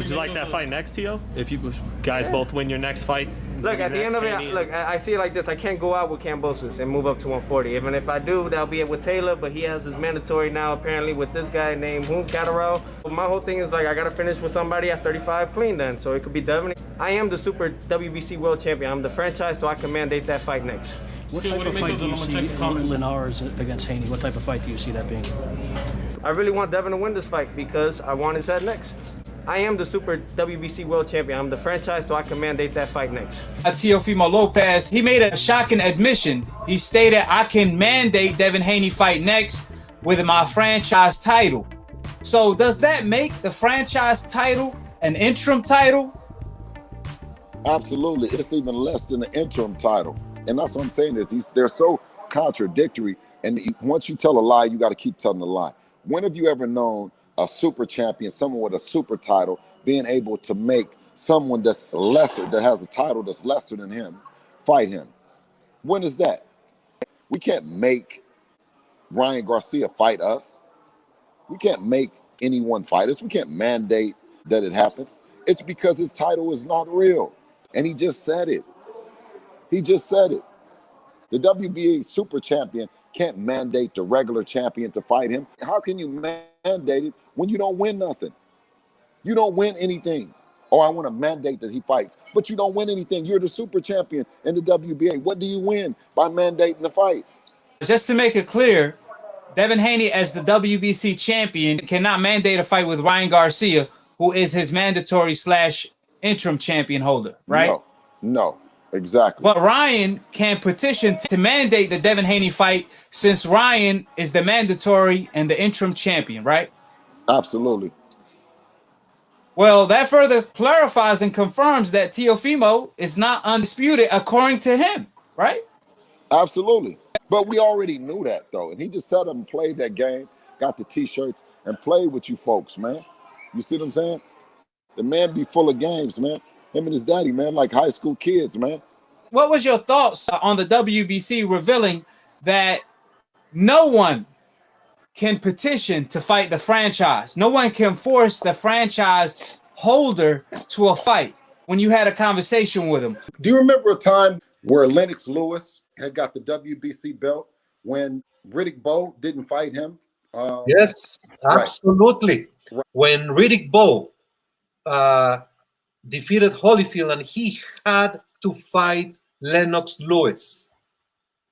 Would you like that fight next, Teo? If you guys both win your next fight? Look, at the end of it, look, I see it like this. I can't go out with Kambosos and move up to 140. Even if I do, that'll be it with Taylor, but he has his mandatory now, apparently, with this guy named Catterall. My whole thing is, like, I got to finish with somebody at 35 clean then, so it could be Devin. I am the super WBC World Champion. I'm the franchise, so I can mandate that fight next. What type of fight do you see Linares against Haney? What type of fight do you see that being? I really want Devin to win this fight because I want his head next. I am the super WBC World Champion. I'm the franchise, so I can mandate that fight next. Teofimo Lopez, he made a shocking admission. He stated, I can mandate Devin Haney Fight next with my franchise title. So does that make the franchise title an interim title? Absolutely. It's even less than an interim title. And that's what I'm saying is they're so contradictory. And once you tell a lie, you got to keep telling a lie. When have you ever known a super champion, someone with a super title, being able to make someone that's lesser, that has a title that's lesser than him, fight him? When is that? We can't make Ryan Garcia fight us. We can't make anyone fight us. We can't mandate that it happens. It's because his title is not real. And he just said it. He just said it. The WBA super champion can't mandate the regular champion to fight him. How can you mandate it when you don't win nothing? You don't win anything. Oh, I want to mandate that he fights, but you don't win anything. You're the super champion in the WBA. What do you win by mandating the fight? Just to make it clear, Devin Haney as the WBC champion cannot mandate a fight with Ryan Garcia, who is his mandatory / interim champion holder, right? No, exactly. But Ryan can petition to mandate the Devin Haney fight since Ryan is the mandatory and the interim champion, right? Absolutely. Well, that further clarifies and confirms that Teofimo is not undisputed according to him, right? Absolutely. But we already knew that, though. And he just sat up and played that game, got the T-shirts, and played with you folks, man. You see what I'm saying? The man be full of games, man. Him and his daddy, man, like high school kids, man. What was your thoughts on the WBC revealing that no one can petition to fight the franchise? No one can force the franchise holder to a fight when you had a conversation with him. Do you remember a time where Lennox Lewis had got the WBC belt when Riddick Bowe didn't fight him? Yes, absolutely. Right. When Riddick Bowe defeated Holyfield and he had to fight Lennox Lewis,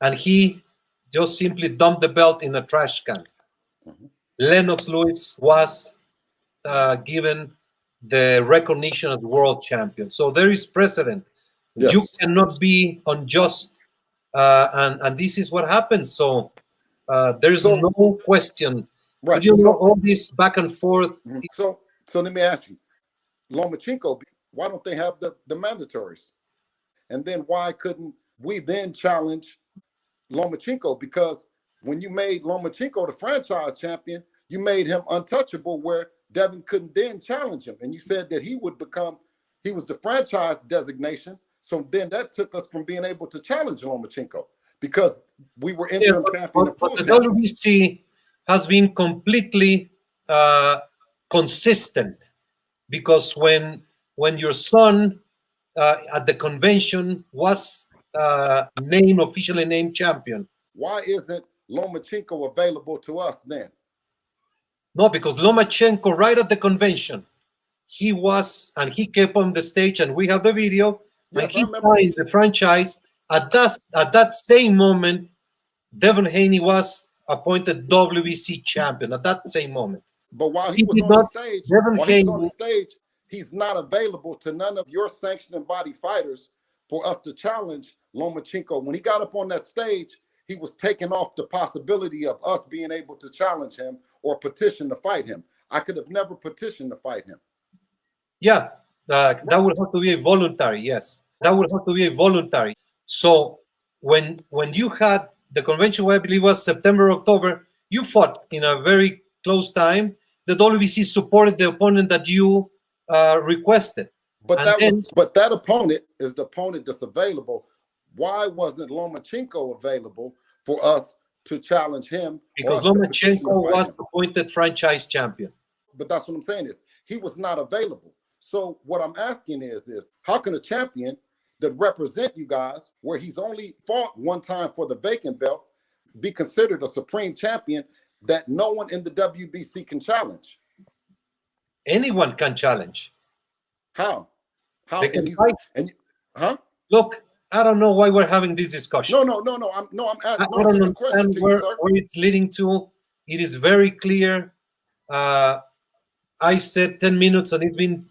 and he just simply dumped the belt in a trash can. Lennox Lewis was given the recognition as world champion. So there is precedent. Yes. You cannot be unjust, and this is what happens. So there's no question. Right. You know, all this back and forth. So let me ask you, Lomachenko, why don't they have the mandatories? And then why couldn't we then challenge Lomachenko? Because when you made Lomachenko the franchise champion, you made him untouchable, where Devin couldn't then challenge him. And you said that he was the franchise designation. So then that took us from being able to challenge Lomachenko because we were interim champion. But the WBC has been completely consistent, because when your son at the convention was officially named champion. Why isn't Lomachenko available to us then? No, because Lomachenko, right at the convention, he was, and he kept on the stage, and we have the video, yes, and he signed the franchise. At that same moment, Devin Haney was appointed WBC champion at that same moment. But while he was on the stage, he's not available to none of your sanctioning body fighters for us to challenge Lomachenko. When he got up on that stage, he was taking off the possibility of us being able to challenge him or petition to fight him. I could have never petitioned to fight him. Yeah, that would have to be voluntary. Yes, that would have to be voluntary. So when you had the convention, I believe was September, October, you fought in a very close time. The WBC supported the opponent that you requested. But that opponent is the opponent that's available. Why wasn't Lomachenko available for us to challenge him? Because Lomachenko was appointed franchise champion. But that's what I'm saying is he was not available. So what I'm asking is how can a champion that represent you guys, where he's only fought one time for the vacant belt, be considered a supreme champion that no one in the WBC can challenge? Anyone can challenge. How? How? They can fight. Huh? Look, I don't know why we're having this discussion. No. I'm asking. I don't understand where it's leading to. It is very clear. I said 10 minutes and it's been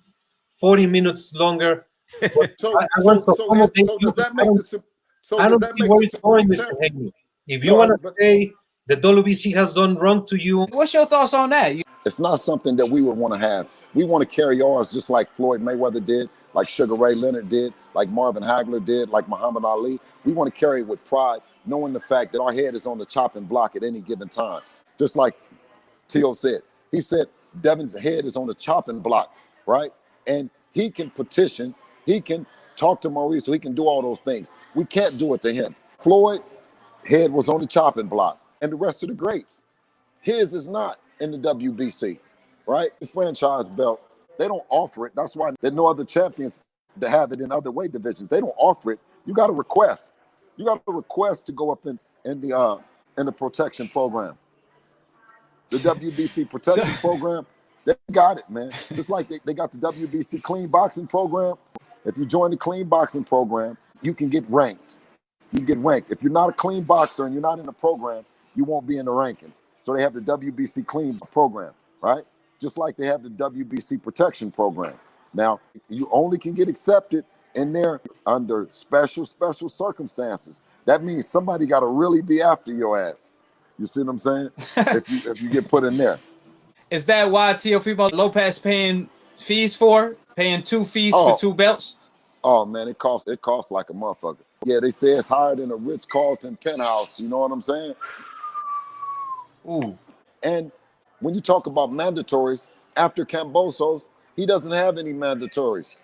40 minutes longer. So I want to accommodate you. does that make the I don't see where it's going, Mr. Haney. If you want to say the WBC has done wrong to you, What's your thoughts on that? It's not something that we would want to have. We want to carry ours just like Floyd Mayweather did, like Sugar Ray Leonard did, like Marvin Hagler did, like Muhammad Ali. We want to carry it with pride, knowing the fact that our head is on the chopping block at any given time. Just like Teo said. He said Devin's head is on the chopping block, right? And he can petition, he can talk to Maurice, so he can do all those things. We can't do it to him. Floyd, head was on the chopping block, and the rest of the greats. His is not in the WBC, right? The franchise belt, they don't offer it. That's why there are no other champions that have it in other weight divisions. They don't offer it. You got to request. You got to request to go up in the protection program. The WBC protection program, they got it, man. Just like they got the WBC clean boxing program. If you join the clean boxing program, you can get ranked. You get ranked. If you're not a clean boxer and you're not in the program, you won't be in the rankings. So they have the WBC clean program, right? Just like they have the WBC protection program. Now, you only can get accepted in there under special circumstances. That means somebody got to really be after your ass. You see what I'm saying? if you get put in there. Is that why Teofimo Lopez paying fees for? Paying 2 fees for 2 belts? Oh man, it costs like a motherfucker. Yeah, they say it's higher than a Ritz-Carlton penthouse. You know what I'm saying? Ooh. And when you talk about mandatories, after Kambosos, he doesn't have any mandatories.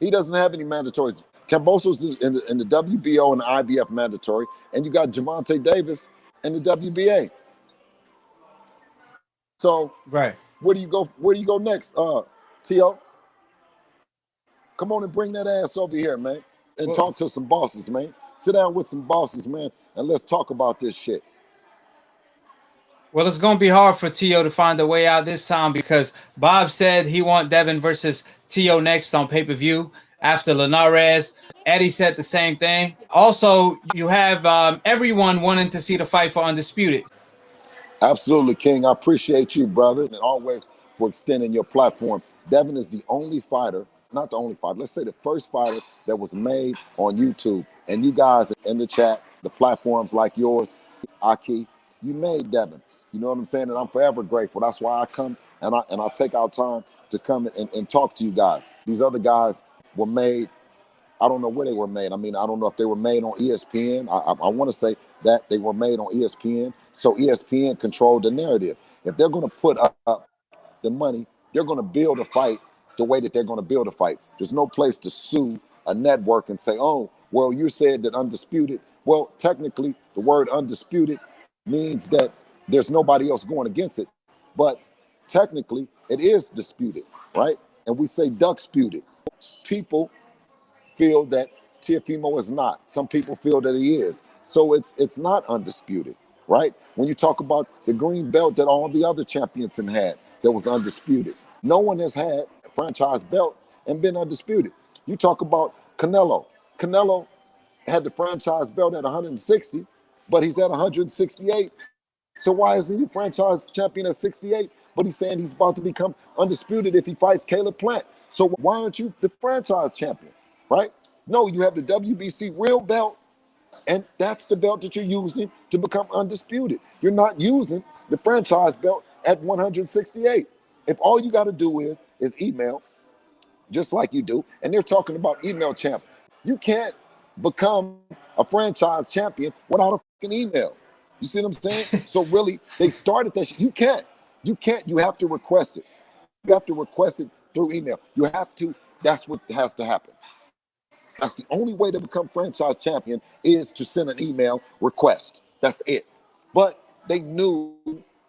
Kambosos in the WBO and the IBF mandatory, and you got Gervonta Davis in the WBA. So right, where do you go next, Teo? Come on and bring that ass over here, man, and talk to some bosses, man. Sit down with some bosses, man, and let's talk about this shit. Well, it's going to be hard for Teo to find a way out this time because Bob said he want Devin versus Teo next on pay-per-view after Linares. Eddie said the same thing. Also, you have everyone wanting to see the fight for Undisputed. Absolutely, King. I appreciate you, brother, and always for extending your platform. Devin is the only fighter, not the only fighter, let's say the first fighter that was made on YouTube. And you guys in the chat, the platforms like yours, AKHi, you made Devin. You know what I'm saying? And I'm forever grateful. That's why I come and I take out time to come and talk to you guys. These other guys were made, I don't know where they were made. I mean, I don't know if they were made on ESPN. I want to say that they were made on ESPN. So ESPN controlled the narrative. If they're going to put up the money, they're going to build a fight the way that they're going to build a fight. There's no place to sue a network and say, oh, well, you said that Undisputed. Well, technically, the word Undisputed means that there's nobody else going against it. But technically, it is disputed, right? And we say ducksputed. People feel that Teofimo is not. Some people feel that he is. So it's not undisputed, right? When you talk about the green belt that all the other champions had that was undisputed. No one has had a franchise belt and been undisputed. You talk about Canelo. Canelo had the franchise belt at 160, but he's at 168. So why isn't he franchise champion at 68? But he's saying he's about to become undisputed if he fights Caleb Plant. So why aren't you the franchise champion, right? No, you have the WBC real belt, and that's the belt that you're using to become undisputed. You're not using the franchise belt at 168. If all you got to do is email, just like you do, and they're talking about email champs. You can't become a franchise champion without a fucking email. You see what I'm saying? So really, they started that shit. You can't. You have to request it. You have to request it through email. You have to. That's what has to happen. That's the only way to become franchise champion is to send an email request. That's it. But they knew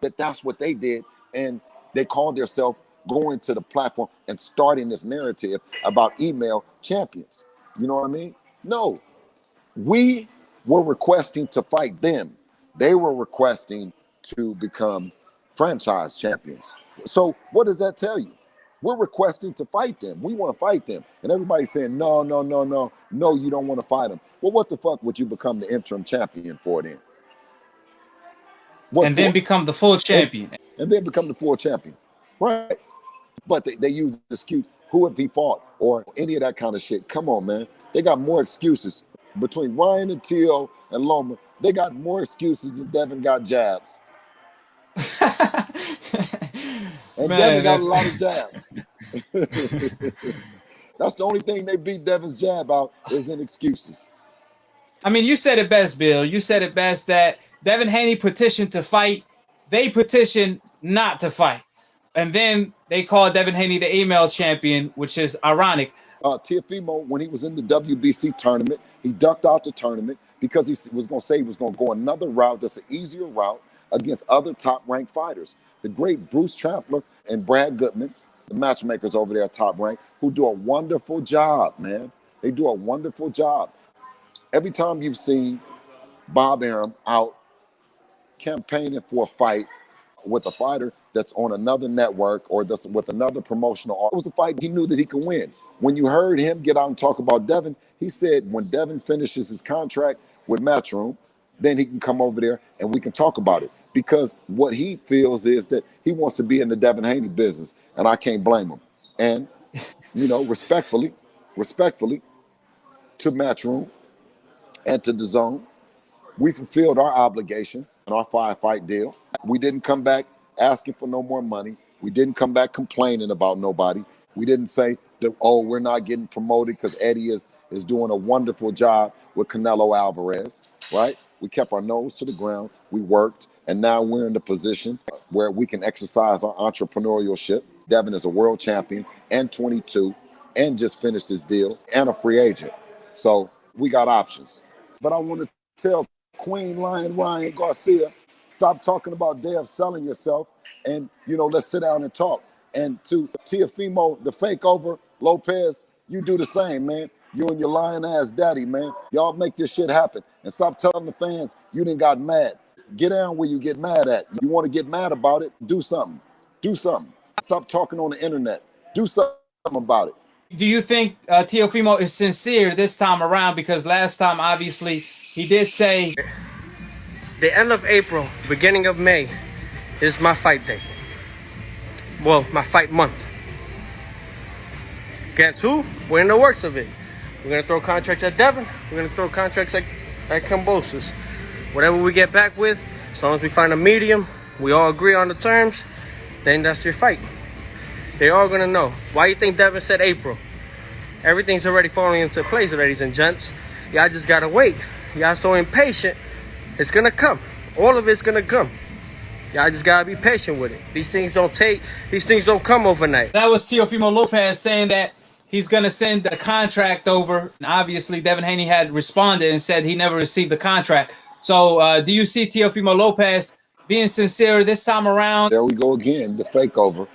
that that's what they did, and they called themselves going to the platform and starting this narrative about email champions. You know what I mean? No, we were requesting to fight them. They were requesting to become franchise champions. So what does that tell you? We're requesting to fight them. We want to fight them. And everybody's saying, no, no, no, no, no, you don't want to fight them. Well, what the fuck would you become the interim champion for then? And then become the full champion. And then become the full champion. Right. But they use the excuse, who have he fought or any of that kind of shit. Come on, man. They got more excuses. Between Ryan and Teo and Loma, they got more excuses than Devin got jabs. And man, Devin got a lot of jabs. That's the only thing they beat Devin's jab out is in excuses. I mean, you said it best, Bill. You said it best that Devin Haney petitioned to fight. They petitioned not to fight. And then they called Devin Haney the email champion, which is ironic. Teofimo, when he was in the WBC tournament, he ducked out the tournament because he was going to say he was going to go another route that's an easier route against other top-ranked fighters. The great Bruce Trampler and Brad Goodman, the matchmakers over there at Top Rank, who do a wonderful job, man. They do a wonderful job. Every time you've seen Bob Arum out campaigning for a fight with a fighter that's on another network or that's with another promotional, it was a fight he knew that he could win. When you heard him get out and talk about Devin, he said when Devin finishes his contract with Matchroom, then he can come over there and we can talk about it. Because what he feels is that he wants to be in the Devin Haney business, and I can't blame him. And, you know, respectfully to Matchroom and to DAZN, we fulfilled our obligation in our 5-fight deal. We didn't come back asking for no more money. We didn't come back complaining about nobody. We didn't say that, oh, we're not getting promoted because Eddie is doing a wonderful job with Canelo Alvarez, right? We kept our nose to the ground. We worked, and now we're in the position where we can exercise our entrepreneurship. Devin is a world champion and 22 and just finished his deal and a free agent. So we got options. But I want to tell Queen Lion Ryan Garcia, stop talking about Dev selling yourself and, you know, let's sit down and talk. And to Teofimo, the fake over, Lopez, you do the same, man. You and your lying ass daddy, man. Y'all make this shit happen. And stop telling the fans you didn't got mad. Get down where you get mad at. You want to get mad about it? Do something. Do something. Stop talking on the internet. Do something about it. Do you think Teofimo is sincere this time around? Because last time, obviously, he did say... The end of April, beginning of May is my fight day. Well, my fight month. Guess who? We're in the works of it. We're going to throw contracts at Devin. We're going to throw contracts at Kambosos. Whatever we get back with, as long as we find a medium, we all agree on the terms, then that's your fight. They're all going to know. Why you think Devin said April? Everything's already falling into place, ladies and gents. Y'all just got to wait. Y'all so impatient. It's going to come. All of it's going to come. Y'all just got to be patient with it. These things don't come overnight. That was Teofimo Lopez saying that he's going to send a contract over. And obviously, Devin Haney had responded and said he never received the contract. So do you see Teofimo Lopez being sincere this time around? There we go again, the fake over.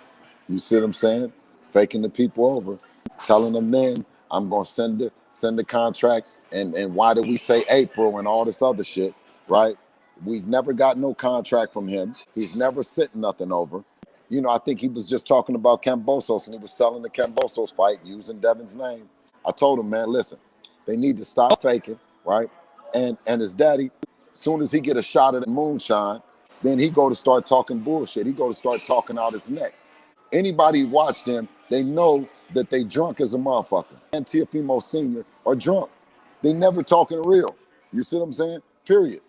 You see what I'm saying? Faking the people over. Telling them then, I'm going to send the contract. And why did we say April and all this other shit, right? We've never got no contract from him. He's never sent nothing over. You know, I think he was just talking about Kambosos and he was selling the Kambosos fight using Devin's name. I told him, man, listen, they need to stop faking, right? And his daddy, as soon as he get a shot at the moonshine, then he go to start talking bullshit. He go to start talking out his neck. Anybody watched him, they know that they drunk as a motherfucker. And Teofimo Sr. are drunk. They never talking real. You see what I'm saying? Period.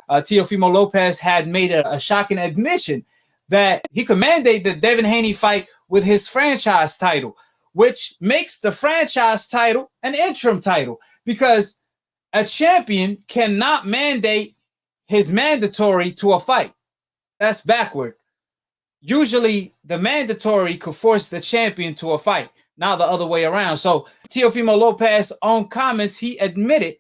Teofimo Lopez had made a shocking admission that he could mandate the Devin Haney fight with his franchise title, which makes the franchise title an interim title because a champion cannot mandate his mandatory to a fight. That's backward. Usually the mandatory could force the champion to a fight, not the other way around. So Teofimo Lopez's own comments, he admitted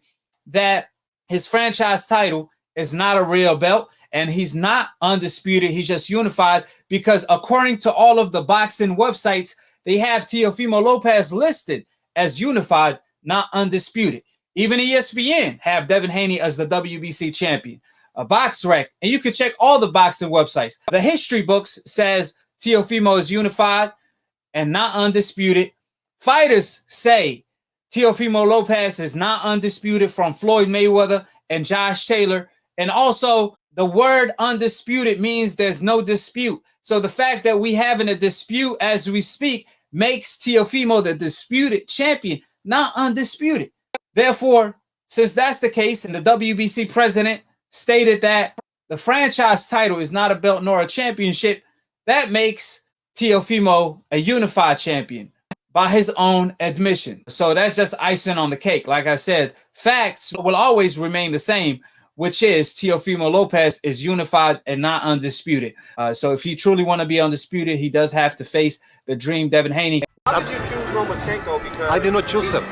that his franchise title is not a real belt and he's not undisputed. He's just unified because according to all of the boxing websites, they have Teofimo Lopez listed as unified, not undisputed. Even ESPN have Devin Haney as the WBC champion. A BoxRec, and you can check all the boxing websites. The history books says Teofimo is unified and not undisputed. Fighters say Teofimo Lopez is not undisputed from Floyd Mayweather and Josh Taylor. And also, the word undisputed means there's no dispute. So the fact that we having a dispute as we speak makes Teofimo the disputed champion, not undisputed. Therefore, since that's the case, and the WBC president stated that the franchise title is not a belt nor a championship, that makes Teofimo a unified champion by his own admission. So that's just icing on the cake. Like I said, facts will always remain the same, which is Teofimo Lopez is unified and not undisputed. So if he truly want to be undisputed, he does have to face the dream Devin Haney. How did you choose Lomachenko? Because I did not choose him.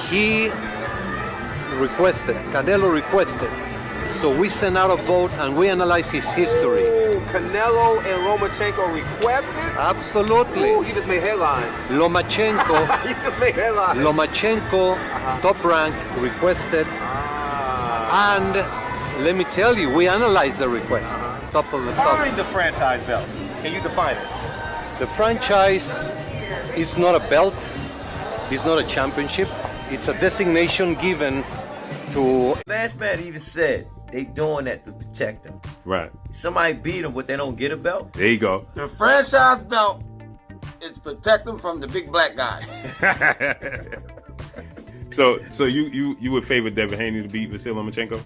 He requested, Canelo requested. So we sent out a vote and we analyzed his history. Ooh, Canelo and Lomachenko requested? Absolutely. Ooh, you just made headlines. Lomachenko, You just made headlines. Lomachenko, top rank, requested. And let me tell you, we analyzed the request. Top of the top. Define the franchise belt. Can you define it? The franchise is not a belt. It's not a championship. It's a designation given to... Last man even said they doing that to protect them. Right. Somebody beat them, but they don't get a belt. There you go. The franchise belt is to protect them from the big black guys. So you would favor Devin Haney to beat Vasyl Lomachenko?